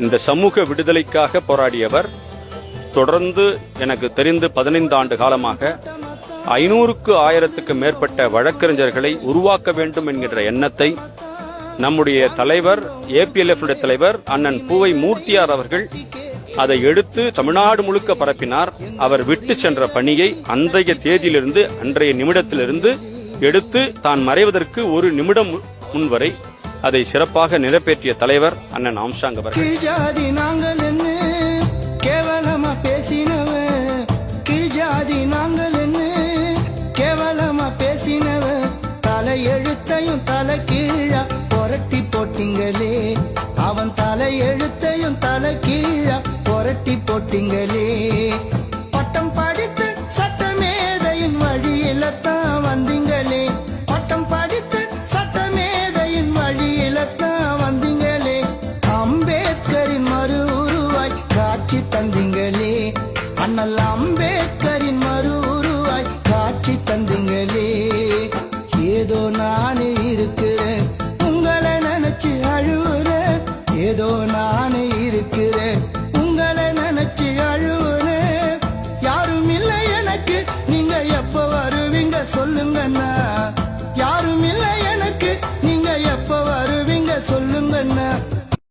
இந்த சமூக விடுதலைக்காக போராடியவர். தொடர்ந்து எனக்கு தெரிந்து 15 ஆண்டு காலமாக 500க்கு 1000க்கு மேற்பட்ட வழக்கறிஞர்களை உருவாக்க வேண்டும் என்கின்ற எண்ணத்தை நம்முடைய தலைவர் APLF தலைவர் அண்ணன் பூவை மூர்த்தியார் அவர்கள் அதை எடுத்து தமிழ்நாடு முழுக்க பரப்பினார். அவர் விட்டு சென்ற பணியை அன்றைய தேதியிலிருந்து அன்றைய நிமிடத்திலிருந்து எடுத்து தான் மறைவதற்கு ஒரு நிமிடம் முன்வரை அதை சிறப்பாக நிறைவேற்றிய தலைவர் அண்ணன் ஆம்ஸ்ட்ராங் அவர்கள். கேவலமா பேசினவன் கீழ்ஜாதி நாங்கள் என்ன கேவலமா பேசினவன் தலை எழுத்தையும் தலை கீழா புரட்டி போட்டிங்களே அவன் தலை எழுத்தையும் தலை கீழா புரட்டி போட்டிங்களே